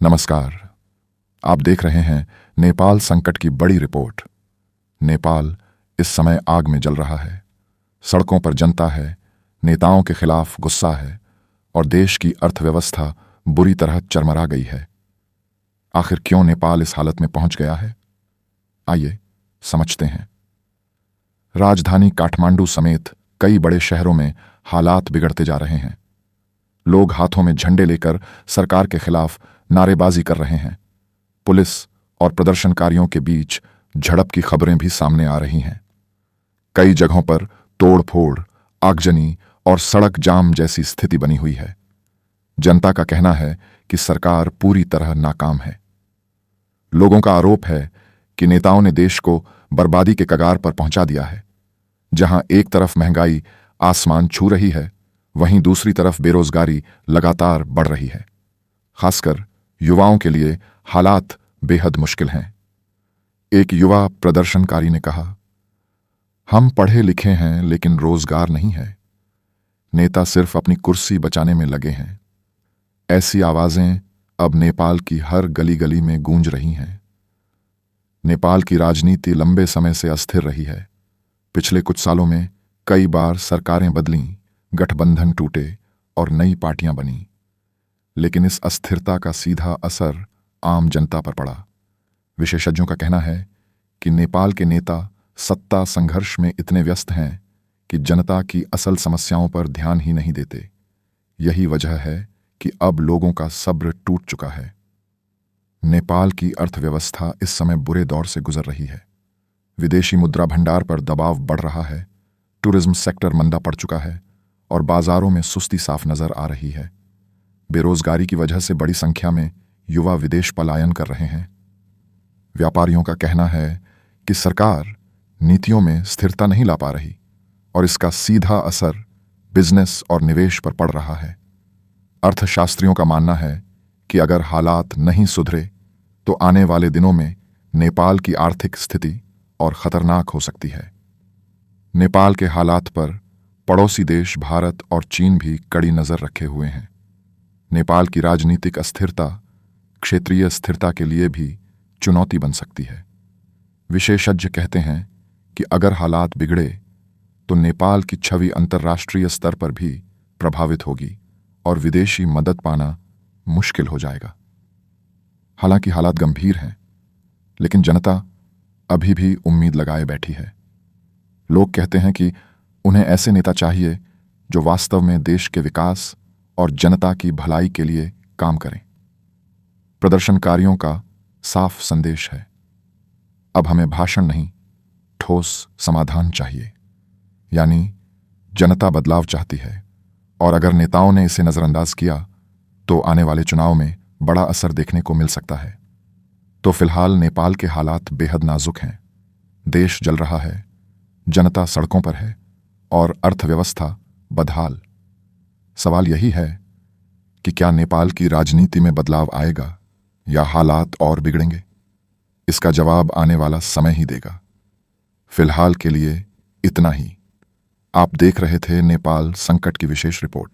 नमस्कार। आप देख रहे हैं नेपाल संकट की बड़ी रिपोर्ट। नेपाल इस समय आग में जल रहा है। सड़कों पर जनता है, नेताओं के खिलाफ गुस्सा है और देश की अर्थव्यवस्था बुरी तरह चरमरा गई है। आखिर क्यों नेपाल इस हालत में पहुंच गया है? आइए समझते हैं। राजधानी काठमांडू समेत कई बड़े शहरों में हालात बिगड़ते जा रहे हैं। लोग हाथों में झंडे लेकर सरकार के खिलाफ नारेबाजी कर रहे हैं। पुलिस और प्रदर्शनकारियों के बीच झड़प की खबरें भी सामने आ रही हैं। कई जगहों पर तोड़फोड़, आगजनी और सड़क जाम जैसी स्थिति बनी हुई है। जनता का कहना है कि सरकार पूरी तरह नाकाम है। लोगों का आरोप है कि नेताओं ने देश को बर्बादी के कगार पर पहुंचा दिया है। जहां एक तरफ महंगाई आसमान छू रही है, वहीं दूसरी तरफ बेरोजगारी लगातार बढ़ रही है। खासकर युवाओं के लिए हालात बेहद मुश्किल हैं। एक युवा प्रदर्शनकारी ने कहा, हम पढ़े लिखे हैं लेकिन रोजगार नहीं है। नेता सिर्फ अपनी कुर्सी बचाने में लगे हैं। ऐसी आवाजें अब नेपाल की हर गली गली में गूंज रही हैं। नेपाल की राजनीति लंबे समय से अस्थिर रही है। पिछले कुछ सालों में कई बार सरकारें बदलीं, गठबंधन टूटे और नई पार्टियां बनीं। लेकिन इस अस्थिरता का सीधा असर आम जनता पर पड़ा। विशेषज्ञों का कहना है कि नेपाल के नेता सत्ता संघर्ष में इतने व्यस्त हैं कि जनता की असल समस्याओं पर ध्यान ही नहीं देते। यही वजह है कि अब लोगों का सब्र टूट चुका है। नेपाल की अर्थव्यवस्था इस समय बुरे दौर से गुजर रही है। विदेशी मुद्रा भंडार पर दबाव बढ़ रहा है, टूरिज्म सेक्टर मंदा पड़ चुका है और बाजारों में सुस्ती साफ नजर आ रही है। बेरोजगारी की वजह से बड़ी संख्या में युवा विदेश पलायन कर रहे हैं। व्यापारियों का कहना है कि सरकार नीतियों में स्थिरता नहीं ला पा रही और इसका सीधा असर बिजनेस और निवेश पर पड़ रहा है। अर्थशास्त्रियों का मानना है कि अगर हालात नहीं सुधरे तो आने वाले दिनों में नेपाल की आर्थिक स्थिति और खतरनाक हो सकती है। नेपाल के हालात पर पड़ोसी देश भारत और चीन भी कड़ी नजर रखे हुए हैं। नेपाल की राजनीतिक अस्थिरता क्षेत्रीय स्थिरता के लिए भी चुनौती बन सकती है। विशेषज्ञ कहते हैं कि अगर हालात बिगड़े तो नेपाल की छवि अंतर्राष्ट्रीय स्तर पर भी प्रभावित होगी और विदेशी मदद पाना मुश्किल हो जाएगा। हालांकि हालात गंभीर हैं, लेकिन जनता अभी भी उम्मीद लगाए बैठी है। लोग कहते हैं कि उन्हें ऐसे नेता चाहिए जो वास्तव में देश के विकास और जनता की भलाई के लिए काम करें। प्रदर्शनकारियों का साफ संदेश है, अब हमें भाषण नहीं, ठोस समाधान चाहिए। यानी जनता बदलाव चाहती है और अगर नेताओं ने इसे नजरअंदाज किया तो आने वाले चुनाव में बड़ा असर देखने को मिल सकता है। तो फिलहाल नेपाल के हालात बेहद नाजुक हैं। देश जल रहा है, जनता सड़कों पर है और अर्थव्यवस्था बदहाल। सवाल यही है कि क्या नेपाल की राजनीति में बदलाव आएगा या हालात और बिगड़ेंगे? इसका जवाब आने वाला समय ही देगा। फिलहाल के लिए इतना ही। आप देख रहे थे नेपाल संकट की विशेष रिपोर्ट।